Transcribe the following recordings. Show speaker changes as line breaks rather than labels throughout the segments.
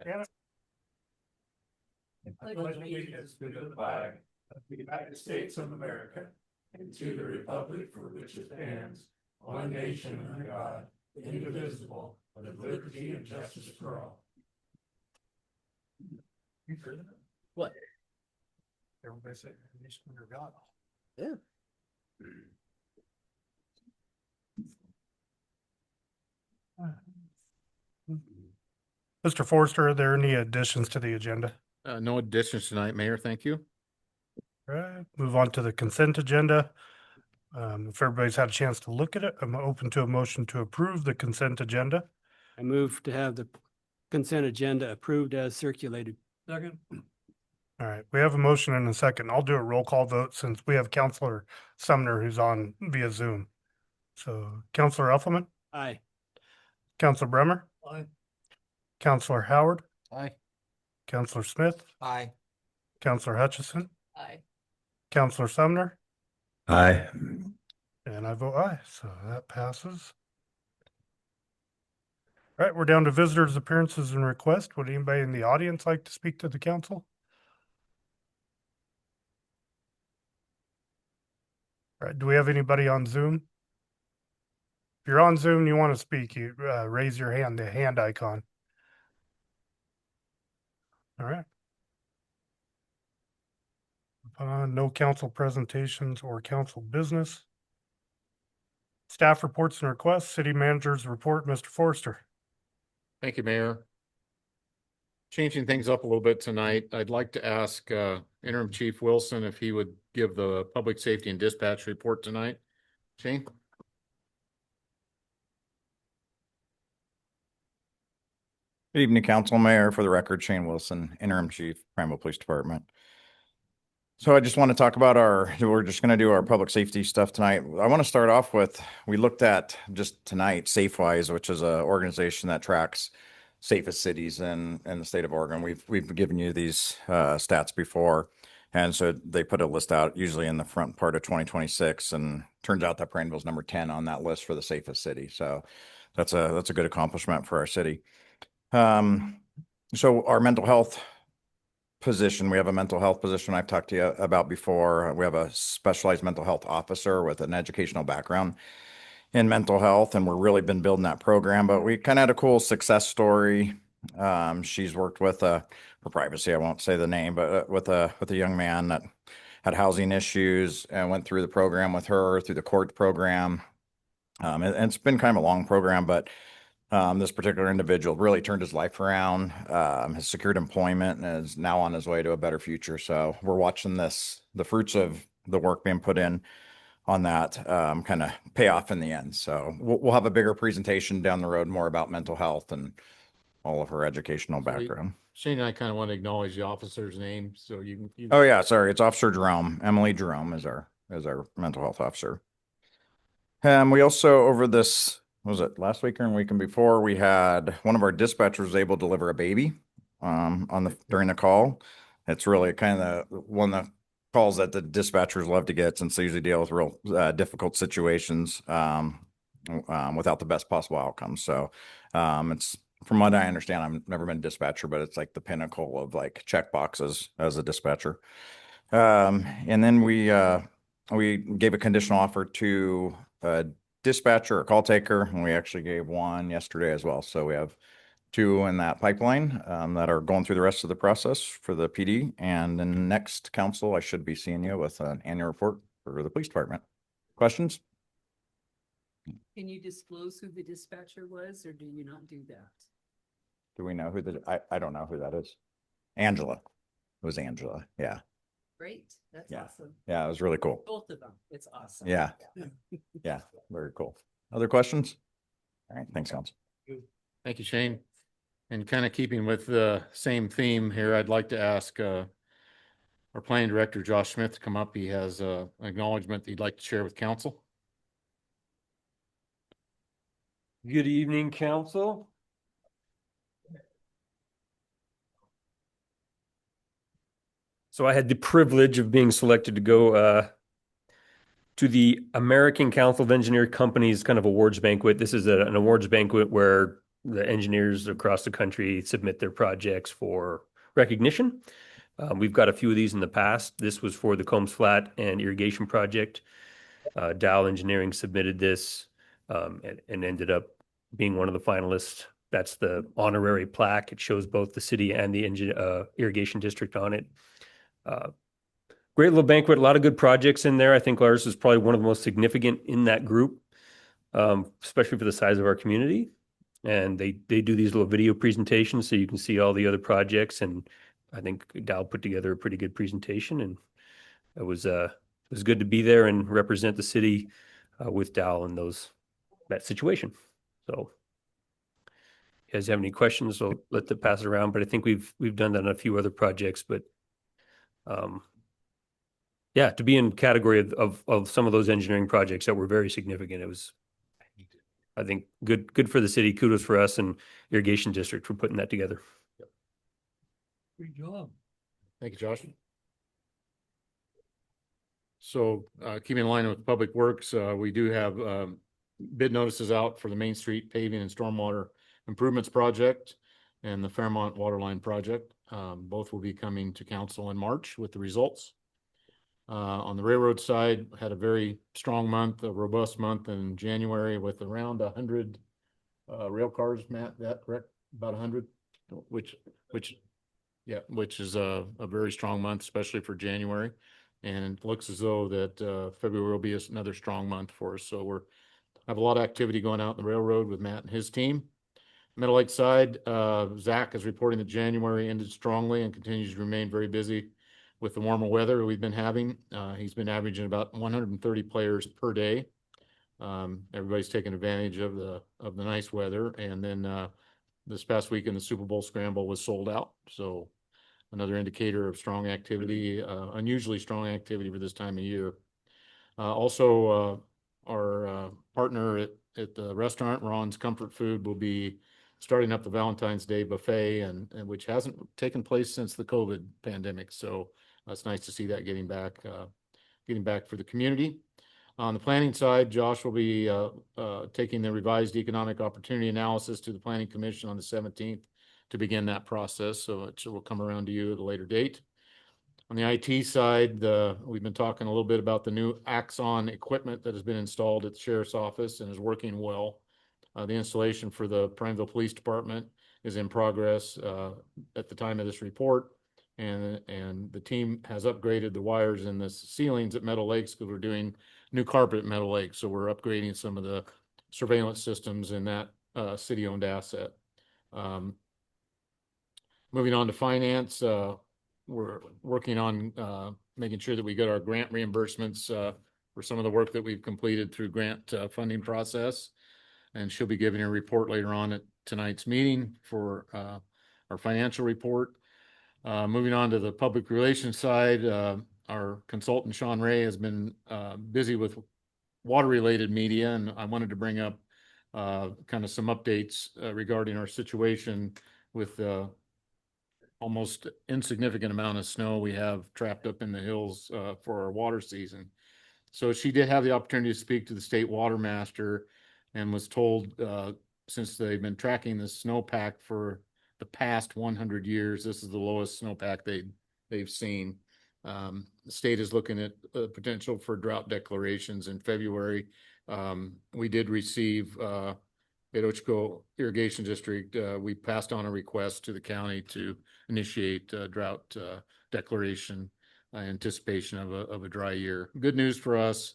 I pledge allegiance to the flag of the United States of America and to the republic for which it stands, one nation under God, indivisible, with liberty and justice for all.
What?
Everybody say nation under God.
Yeah.
Mr. Forster, are there any additions to the agenda?
No additions tonight, Mayor. Thank you.
All right, move on to the consent agenda. If everybody's had a chance to look at it, I'm open to a motion to approve the consent agenda.
I move to have the consent agenda approved as circulated.
Second.
All right, we have a motion and a second. I'll do a roll call vote since we have Counselor Sumner who's on via Zoom. So Counselor Elfelman,
Aye.
Counselor Bremer,
Aye.
Counselor Howard,
Aye.
Counselor Smith,
Aye.
Counselor Hutchison,
Aye.
Counselor Sumner,
Aye.
and I vote aye, so that passes. All right, we're down to visitors' appearances and requests. Would anybody in the audience like to speak to the council? All right, do we have anybody on Zoom? If you're on Zoom and you want to speak, you raise your hand, the hand icon. All right. No council presentations or council business. Staff reports and requests, city manager's report, Mr. Forster.
Thank you, Mayor. Changing things up a little bit tonight, I'd like to ask Interim Chief Wilson if he would give the public safety and dispatch report tonight. Shane?
Good evening, Council. Mayor. For the record, Shane Wilson, Interim Chief, Prineville Police Department. So I just want to talk about we're just going to do our public safety stuff tonight. I want to start off with, we looked at just tonight, SafeWise, which is an organization that tracks safest cities in the state of Oregon. We've given you these stats before. And so they put a list out usually in the front part of 2026, and turns out that Prineville's number 10 on that list for the safest city. So that's a good accomplishment for our city. So our mental health position, we have a mental health position I've talked to you about before. We have a specialized mental health officer with an educational background in mental health, and we're really been building that program. But we kind of had a cool success story. She's worked with for privacy, I won't say the name, but with a young man that had housing issues and went through the program with her, through the court program. And it's been kind of a long program, but this particular individual really turned his life around, has secured employment, and is now on his way to a better future. So we're watching the fruits of the work being put in on that kind of pay off in the end. So we'll have a bigger presentation down the road, more about mental health and all of her educational background.
Shane and I kind of want to acknowledge the officer's name, so you can.
Oh yeah, sorry, it's Officer Jerome. Emily Jerome is our mental health officer. We also, over this, was it last week or the weekend before, we had one of our dispatchers able to deliver a baby during the call. It's really kind of one of the calls that the dispatchers love to get, since they usually deal with real difficult situations without the best possible outcomes. So it's, from what I understand, I've never been a dispatcher, but it's like the pinnacle of like check boxes as a dispatcher. And then we gave a conditional offer to a dispatcher or call taker, and we actually gave one yesterday as well. So we have two in that pipeline that are going through the rest of the process for the PD. And then next council, I should be seeing you with an annual report for the police department. Questions?
Can you disclose who the dispatcher was, or do you not do that?
Do we know who I don't know who that is. Angela. It was Angela. Yeah.
Great, that's
Yeah.
awesome.
Yeah, it was really cool.
Both of them, it's awesome.
Yeah. Yeah, very cool. Other questions? All right, thanks, Council.
Thank you, Shane. And kind of keeping with the same theme here, I'd like to ask our planning director, Josh Smith, to come up. He has an acknowledgement that he'd like to share with council.
Good evening, council. So I had the privilege of being selected to go to the American Council of Engineer Companies kind of awards banquet. This is an awards banquet where the engineers across the country submit their projects for recognition. We've got a few of these in the past. This was for the Combs Flat and irrigation project. Dow Engineering submitted this and ended up being one of the finalists. That's the honorary plaque. It shows both the city and the irrigation district on it. Great little banquet, a lot of good projects in there. I think ours is probably one of the most significant in that group, especially for the size of our community. And they do these little video presentations so you can see all the other projects. And I think Dow put together a pretty good presentation, and it was good to be there and represent the city with Dow in that situation. So, you guys have any questions? I'll let them pass it around. But I think we've done that on a few other projects. But yeah, to be in category of some of those engineering projects that were very significant, it was, I think, good for the city. Kudos for us and irrigation district for putting that together.
Good job.
Thank you, Josh. So keeping in line with Public Works, we do have bid notices out for the Main Street paving and stormwater improvements project and the Fairmont Waterline project. Both will be coming to council in March with the results. On the railroad side, had a very strong month, a robust month in January with around 100 rail cars, Matt, that correct? About 100, which is a very strong month, especially for January. And it looks as though that February will be another strong month for us. So have a lot of activity going out in the railroad with Matt and his team. Meadow Lake side, Zach is reporting that January ended strongly and continues to remain very busy with the warmer weather we've been having. He's been averaging about 130 players per day. Everybody's taking advantage of the nice weather. And then this past weekend, the Super Bowl Scramble was sold out. So another indicator of strong activity, unusually strong activity for this time of year. Also, our partner at the restaurant, Ron's Comfort Food, will be starting up the Valentine's Day buffet, and which hasn't taken place since the COVID pandemic. So it's nice to see that getting back for the community. On the planning side, Josh will be taking the revised economic opportunity analysis to the Planning Commission on the 17th to begin that process. So it will come around to you at a later date. On the IT side, we've been talking a little bit about the new Axon equipment that has been installed at the sheriff's office and is working well. The installation for the Prineville Police Department is in progress at the time of this report. And the team has upgraded the wires in the ceilings at Meadow Lakes because we're doing new carpet at Meadow Lakes. So we're upgrading some of the surveillance systems in that city-owned asset. Moving on to finance, we're working on making sure that we get our grant reimbursements for some of the work that we've completed through grant funding process. And she'll be giving a report later on at tonight's meeting for our financial report. Moving on to the public relations side, our consultant, Sean Ray, has been busy with water-related media, and I wanted to bring up kind of some updates regarding our situation with almost insignificant amount of snow we have trapped up in the hills for our water season. So she did have the opportunity to speak to the state water master and was told, since they've been tracking the snowpack for the past 100 years, this is the lowest snowpack they've seen. The state is looking at potential for drought declarations in February. We did receive at Ochco Irrigation District, we passed on a request to the county to initiate drought declaration anticipation of a dry year. Good news for us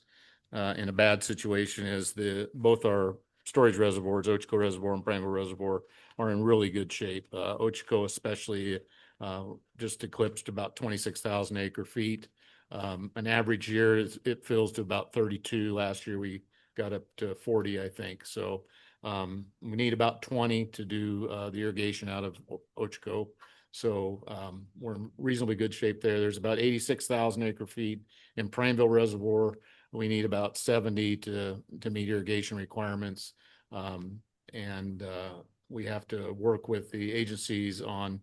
in a bad situation is both our storage reservoirs, Ochco Reservoir and Prineville Reservoir, are in really good shape. Ochco especially just eclipsed about 26,000 acre feet. An average year it fills to about 32. Last year we got up to 40, I think. So we need about 20 to do the irrigation out of Ochco. So we're in reasonably good shape there. There's about 86,000 acre feet in Prineville Reservoir. We need about 70 to meet irrigation requirements. And we have to work with the agencies on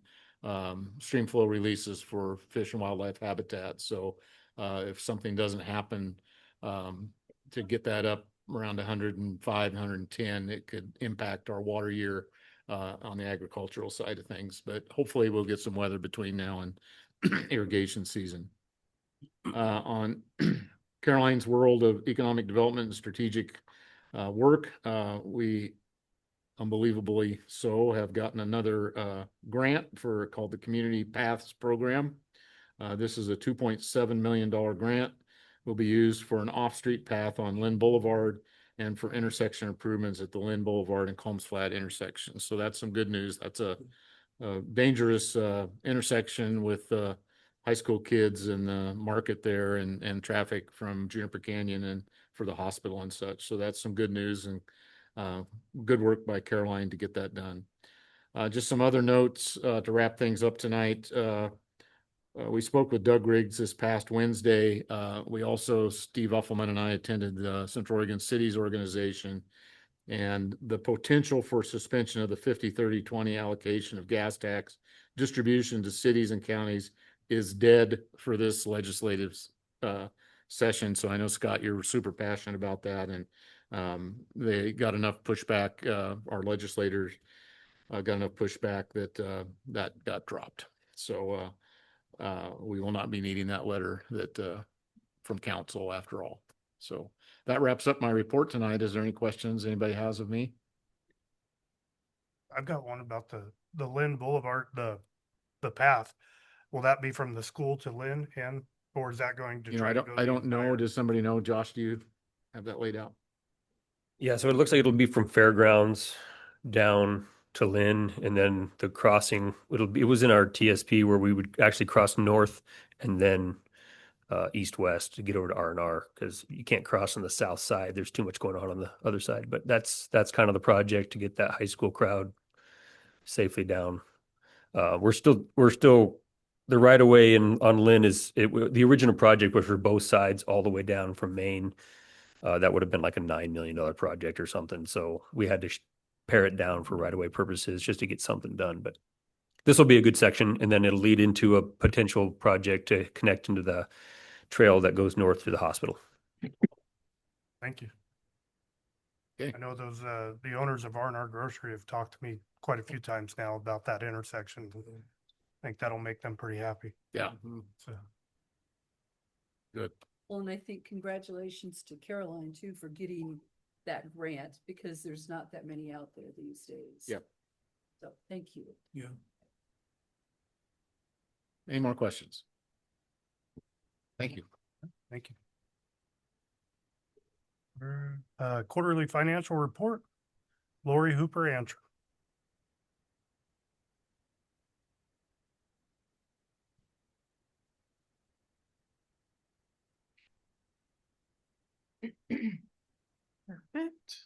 stream flow releases for fish and wildlife habitat. So if something doesn't happen to get that up around 105, 110, it could impact our water year on the agricultural side of things, but hopefully we'll get some weather between now and irrigation season. On Caroline's World of Economic Development and Strategic Work, we unbelievably so have gotten another grant for called the Community Paths Program. This is a $2.7 million grant. Will be used for an off-street path on Lynn Boulevard and for intersection improvements at the Lynn Boulevard and Combs Flat intersection. So that's some good news. That's a dangerous intersection with high school kids and the market there and traffic from Juniper Canyon and for the hospital and such. So that's some good news and good work by Caroline to get that done. Just some other notes to wrap things up tonight. We spoke with Doug Riggs this past Wednesday. We also, Steve Uffelman and I attended the Central Oregon Cities Organization, and the potential for suspension of the 50-30-20 allocation of gas tax distribution to cities and counties is dead for this legislative session. So I know, Scott, you're super passionate about that, and they got enough pushback. Our legislators got enough pushback that that got dropped. So we will not be needing that letter that from council after all. So that wraps up my report tonight. Is there any questions anybody has of me?
I've got one about the Lynn Boulevard, the path. Will that be from the school to Lynn and, or is that going to?
You know,
try to go
I
the
don't know.
entire-
Does somebody know? Josh, do you have that laid out?
Yeah, so it looks like it'll be from Fairgrounds down to Lynn, and then the crossing, it was in our TSP where we would actually cross north and then east-west to get over to R&R, because you can't cross on the south side. There's too much going on the other side. But that's kind of the project, to get that high school crowd safely down. We're still the right of way on Lynn the original project was for both sides all the way down from Maine. That would have been like a $9 million project or something. So we had to pare it down for right of way purposes just to get something done. But this will be a good section, and then it'll lead into a potential project to connect into the trail that goes north through the hospital.
Thank you.
Okay.
I know those, the owners of R&R Grocery have talked to me quite a few times now about that intersection. I think that'll make them pretty happy.
Yeah.
So,
Good.
Well, and I think congratulations to Caroline too for getting that grant, because there's not that many out there these days.
Yep.
So thank you.
Yeah.
Any more questions? Thank you.
thank you. Quarterly financial report, Lori Hooper Antrim.
Perfect.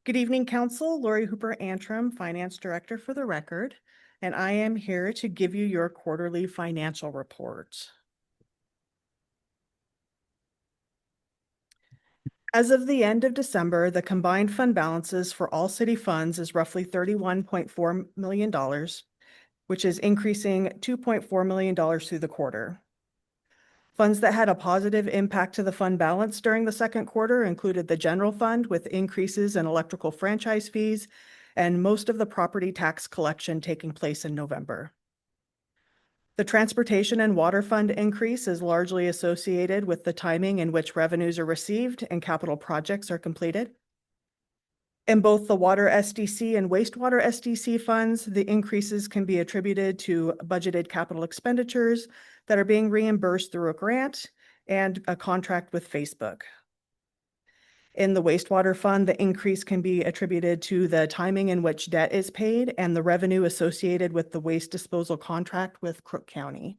Good evening, Council. Lori Hooper Antrim, Finance Director for the record, and I am here to give you your quarterly financial report. As of the end of December, the combined fund balances for all city funds is roughly $31.4 million, which is increasing $2.4 million through the quarter. Funds that had a positive impact to the fund balance during the second quarter included the general fund with increases in electrical franchise fees and most of the property tax collection taking place in November. The transportation and water fund increase is largely associated with the timing in which revenues are received and capital projects are completed. In both the water SDC and wastewater SDC funds, the increases can be attributed to budgeted capital expenditures that are being reimbursed through a grant and a contract with Facebook. In the wastewater fund, the increase can be attributed to the timing in which debt is paid and the revenue associated with the waste disposal contract with Crook County.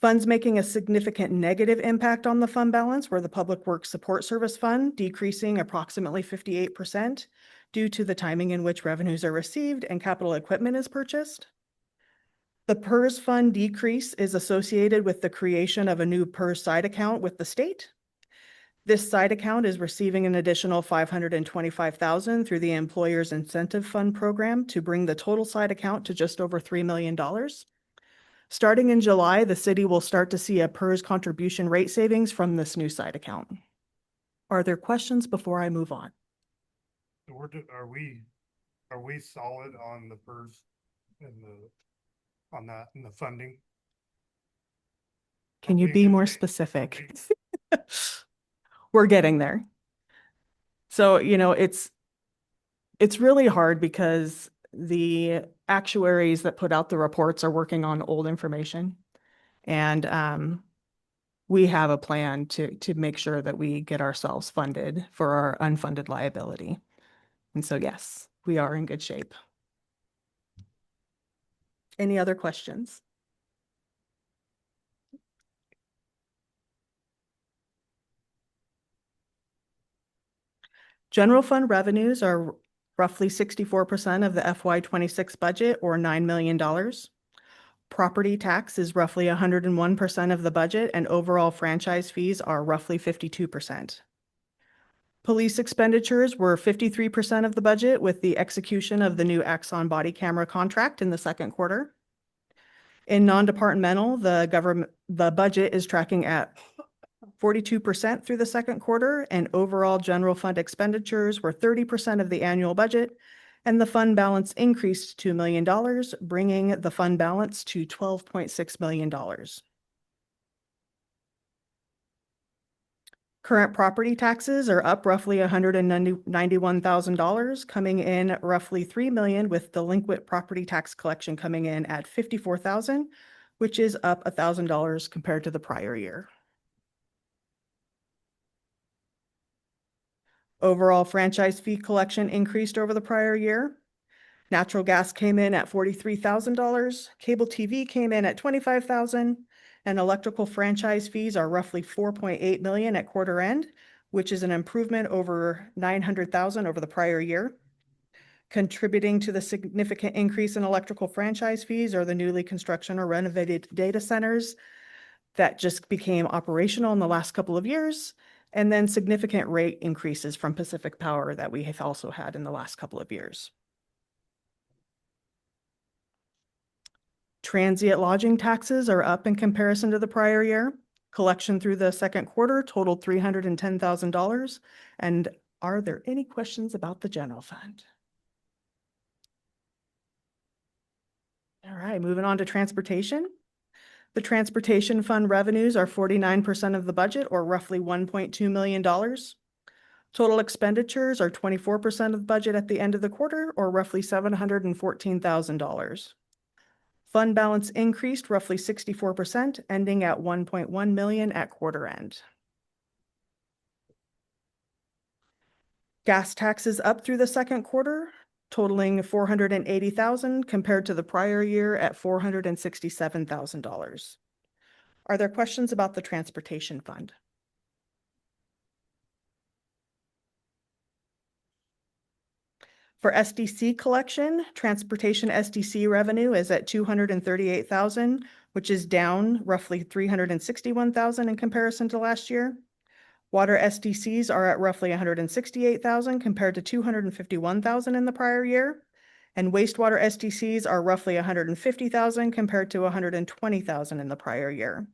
Funds making a significant negative impact on the fund balance were the Public Works Support Service Fund, decreasing approximately 58% due to the timing in which revenues are received and capital equipment is purchased. The PERS fund decrease is associated with the creation of a new PERS side account with the state. This side account is receiving an additional $525,000 through the Employers Incentive Fund program to bring the total side account to just over $3 million. Starting in July, the city will start to see a PERS contribution rate savings from this new side account. Are there questions before I move on?
Are we Are we solid on the PERS and on that and the funding?
Can you
we in
be
good
more
shape?
specific? We're getting there. So, it's really hard because the actuaries that put out the reports are working on old information. And we have a plan to make sure that we get ourselves funded for our unfunded liability. And so, yes, we are in good shape. Any other questions? General fund revenues are roughly 64% of the FY 26 budget, or $9 million. Property tax is roughly 101% of the budget, and overall franchise fees are roughly 52%. Police expenditures were 53% of the budget, with the execution of the new Axon body camera contract in the second quarter. In non-departmental, the budget is tracking at 42% through the second quarter, and overall general fund expenditures were 30% of the annual budget, and the fund balance increased $2 million, bringing the fund balance to $12.6 million. Current property taxes are up roughly $191,000, coming in roughly $3 million, with delinquent property tax collection coming in at $54,000, which is up $1,000 compared to the prior year. Overall franchise fee collection increased over the prior year. Natural gas came in at $43,000, cable TV came in at $25,000, and electrical franchise fees are roughly $4.8 million at quarter end, which is an improvement over $900,000 over the prior year. Contributing to the significant increase in electrical franchise fees are the newly construction or renovated data centers that just became operational in the last couple of years, and then significant rate increases from Pacific Power that we have also had in the last couple of years. Transient lodging taxes are up in comparison to the prior year. Collection through the second quarter totaled $310,000. And are there any questions about the general fund? All right, moving on to transportation. The transportation fund revenues are 49% of the budget, or roughly $1.2 million. Total expenditures are 24% of the budget at the end of the quarter, or roughly $714,000. Fund balance increased roughly 64%, ending at $1.1 million at quarter end. Gas taxes up through the second quarter, totaling $480,000 compared to the prior year at $467,000. Are there questions about the transportation fund? For SDC collection, transportation SDC revenue is at $238,000, which is down roughly $361,000 in comparison to last year. Water SDCs are at roughly $168,000 compared to $251,000 in the prior year. And wastewater SDCs are roughly $150,000 compared to $120,000 in the prior year.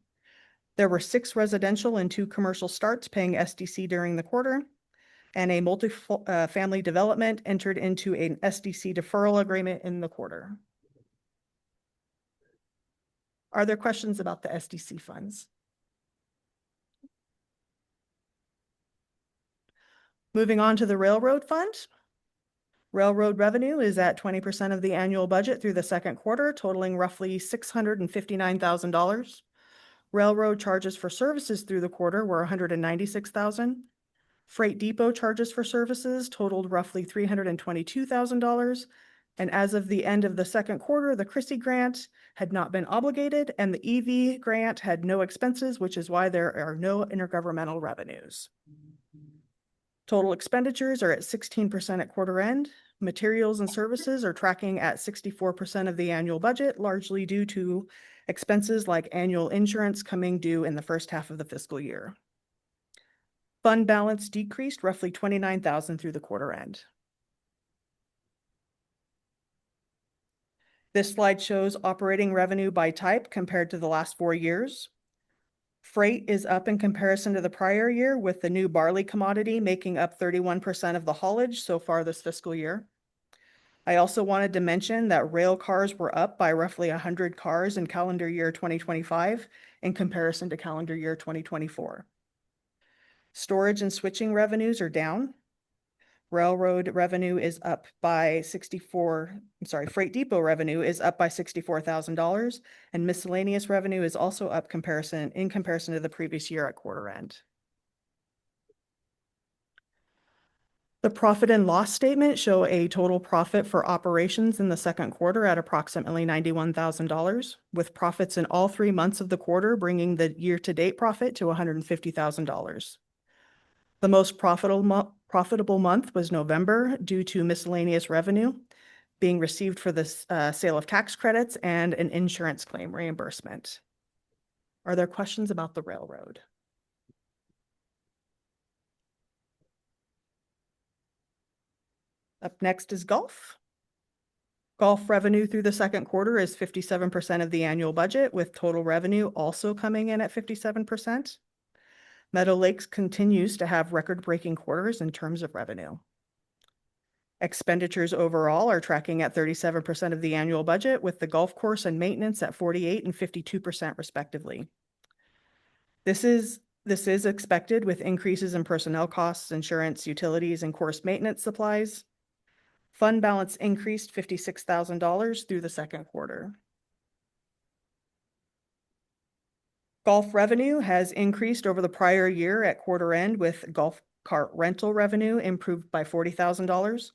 There were 6 residential and 2 commercial starts paying SDC during the quarter, and a multi-family development entered into an SDC deferral agreement in the quarter. Are there questions about the SDC funds? Moving on to the railroad fund. Railroad revenue is at 20% of the annual budget through the second quarter, totaling roughly $659,000. Railroad charges for services through the quarter were $196,000. Freight depot charges for services totaled roughly $322,000. And as of the end of the second quarter, the Chrissy grant had not been obligated, and the EV grant had no expenses, which is why there are no intergovernmental revenues. Total expenditures are at 16% at quarter end. Materials and services are tracking at 64% of the annual budget, largely due to expenses like annual insurance coming due in the first half of the fiscal year. Fund balance decreased roughly $29,000 through the quarter end. This slide shows operating revenue by type compared to the last 4 years. Freight is up in comparison to the prior year, with the new barley commodity making up 31% of the haulage so far this fiscal year. I also wanted to mention that rail cars were up by roughly 100 cars in calendar year 2025 in comparison to calendar year 2024. Storage and switching revenues are down. Railroad revenue is up by freight depot revenue is up by $64,000, and miscellaneous revenue is also up in comparison to the previous year at quarter end. The profit and loss statement show a total profit for operations in the second quarter at approximately $91,000, with profits in all 3 months of the quarter bringing the year-to-date profit to $150,000. The most profitable month was November due to miscellaneous revenue being received for the sale of tax credits and an insurance claim reimbursement. Are there questions about the railroad? Up next is golf. Golf revenue through the second quarter is 57% of the annual budget, with total revenue also coming in at 57%. Meadow Lakes continues to have record-breaking quarters in terms of revenue. Expenditures overall are tracking at 37% of the annual budget, with the golf course and maintenance at 48% and 52% respectively. This is expected with increases in personnel costs, insurance, utilities, and course maintenance supplies. Fund balance increased $56,000 through the second quarter. Golf revenue has increased over the prior year at quarter end, with golf cart rental revenue improved by $40,000.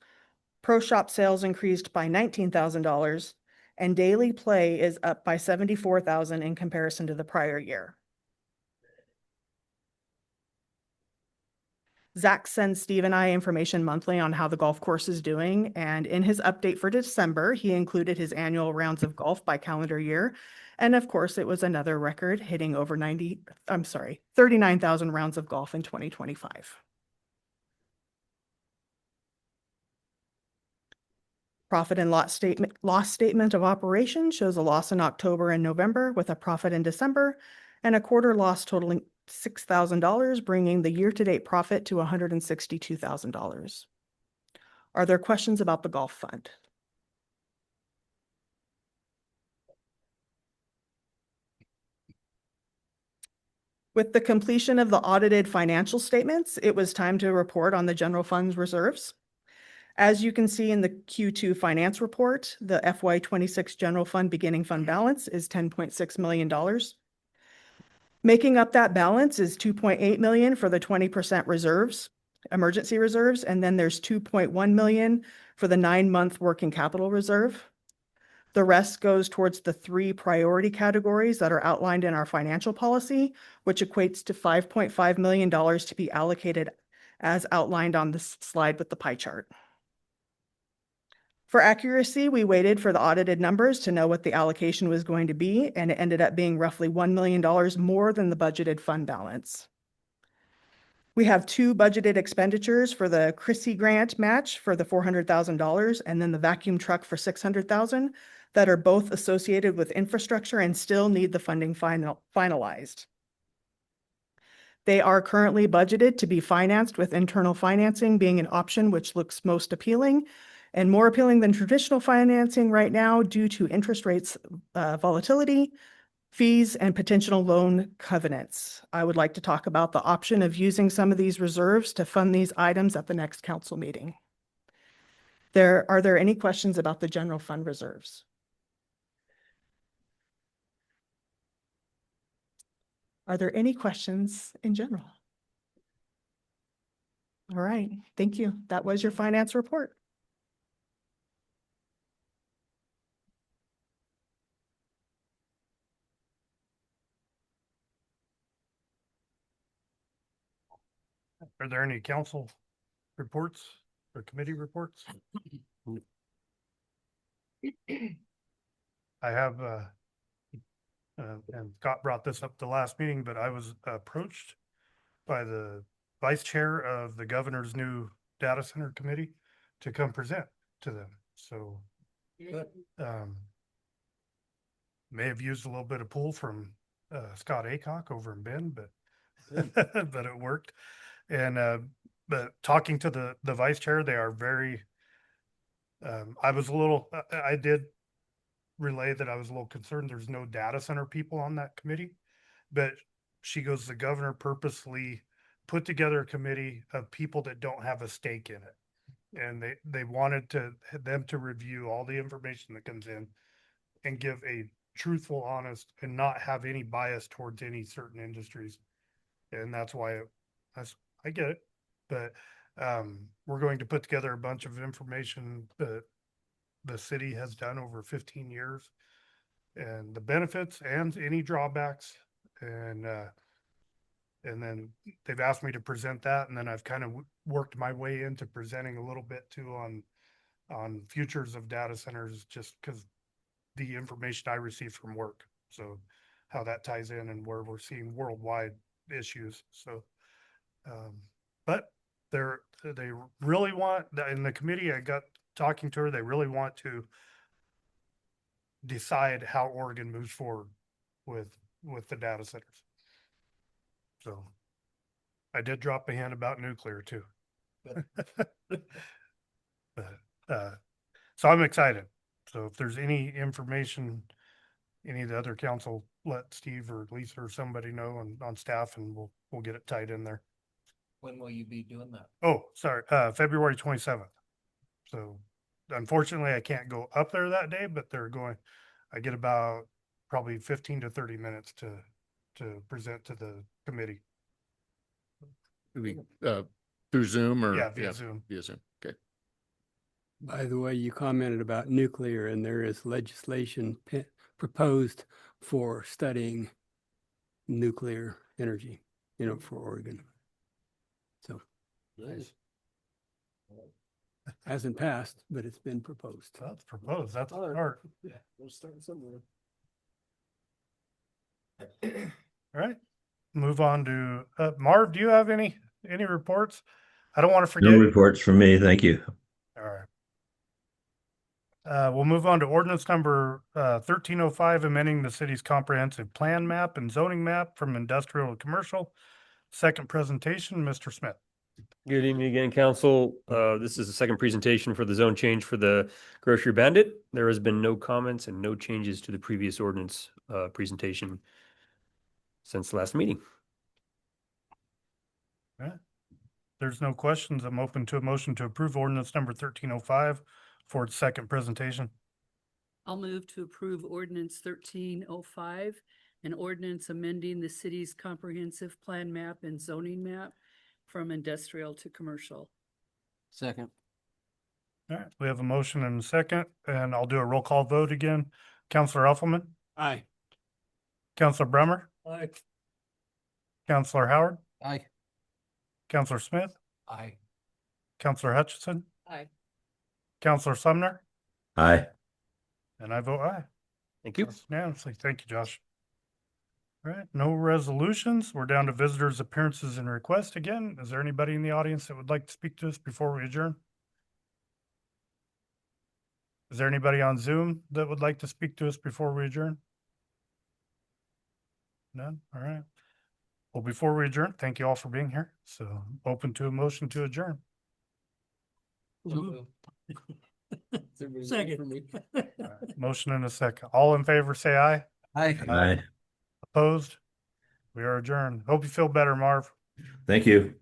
Pro shop sales increased by $19,000, and daily play is up by $74,000 in comparison to the prior year. Zach sends Steve and I information monthly on how the golf course is doing, and in his update for December, he included his annual rounds of golf by calendar year. And of course, it was another record, hitting over 39,000 rounds of golf in 2025. Profit and loss statement of operations shows a loss in October and November with a profit in December, and a quarter loss totaling $6,000, bringing the year-to-date profit to $162,000. Are there questions about the golf fund? With the completion of the audited financial statements, it was time to report on the general fund's reserves. As you can see in the Q2 finance report, the FY26 general fund beginning fund balance is $10.6 million. Making up that balance is $2.8 million for the 20% reserves, emergency reserves, and then there's $2.1 million for the 9-month working capital reserve. The rest goes towards the 3 priority categories that are outlined in our financial policy, which equates to $5.5 million to be allocated as outlined on this slide with the pie chart. For accuracy, we waited for the audited numbers to know what the allocation was going to be, and it ended up being roughly $1 million more than the budgeted fund balance. We have 2 budgeted expenditures for the Chrissy grant match for the $400,000 and then the vacuum truck for $600,000 that are both associated with infrastructure and still need the funding finalized. They are currently budgeted to be financed, with internal financing being an option which looks most appealing, and more appealing than traditional financing right now due to interest rates volatility, fees, and potential loan covenants. I would like to talk about the option of using some of these reserves to fund these items at the next council meeting. Are there any questions about the general fund reserves? Are there any questions in general? All right, thank you. That was your finance report.
Are there any council reports or committee reports? I have, and Scott brought this up the last meeting, but I was approached by the vice chair of the governor's new data center committee to come present to them. So may have used a little bit of pull from Scott Aycock over in Bend, but but it worked. And but talking to the vice chair, they are very I was a little, I did relay that I was a little concerned. There's no data center people on that committee. But she goes, the governor purposely put together a committee of people that don't have a stake in it. And they wanted them to review all the information that comes in and give a truthful, honest, and not have any bias towards any certain industries. And that's why I get it. But we're going to put together a bunch of information that the city has done over 15 years and the benefits and any drawbacks. And then they've asked me to present that. And then I've kind of worked my way into presenting a little bit too on futures of data centers, just because the information I receive from work. So how that ties in and where we're seeing worldwide issues. So, but they really want, in the committee, I got talking to her, they really want to decide how Oregon moves forward with the data centers. So I did drop a hint about nuclear too. So I'm excited. So if there's any information, any of the other council, let Steve or Lisa or somebody know on staff, and we'll get it tied in there.
When will you be doing that?
Oh, sorry, February 27th. So unfortunately, I can't go up there that day, but I get about probably 15 to 30 minutes to present to the committee.
We, through Zoom or?
Yeah, via Zoom.
Via Zoom. Okay.
By the way, you commented about nuclear, and there is legislation proposed for studying nuclear energy, for Oregon. So
Nice.
hasn't passed, but it's been proposed.
That's proposed. That's a start.
Yeah, we'll start somewhere.
All right. Move on to Marv. Do you have any reports? I don't want to forget.
No reports from me. Thank you.
All right. We'll move on to ordinance number 1305, amending the city's comprehensive plan map and zoning map from industrial to commercial. Second presentation, Mr. Smith.
Good evening again, council. This is the second presentation for the zone change for the Grocery Bandit. There has been no comments and no changes to the previous ordinance presentation since the last meeting.
All right. There's no questions. I'm open to a motion to approve ordinance number 1305 for its second presentation.
I'll move to approve ordinance 1305, an ordinance amending the city's comprehensive plan map and zoning map from industrial to commercial.
Second.
All right. We have a motion and a second, and I'll do a roll call vote again. Counselor Elfelman,
Aye.
Counselor Brummer,
Aye.
Counselor Howard,
Aye.
Counselor Smith,
Aye.
Counselor Hutchinson,
Aye.
Counselor Sumner,
Aye.
and I vote aye.
Thank you.
That's unanimously. Thank you, Josh. All right, no resolutions. We're down to visitors' appearances and requests again. Is there anybody in the audience that would like to speak to us before we adjourn? Is there anybody on Zoom that would like to speak to us before we adjourn? None? All right. Well, before we adjourn, thank you all for being here. So open to a motion to adjourn.
Second.
All right, motion in a second. All in favor, say aye.
Aye.
Aye.
Opposed? We are adjourned. Hope you feel better, Marv.
Thank you.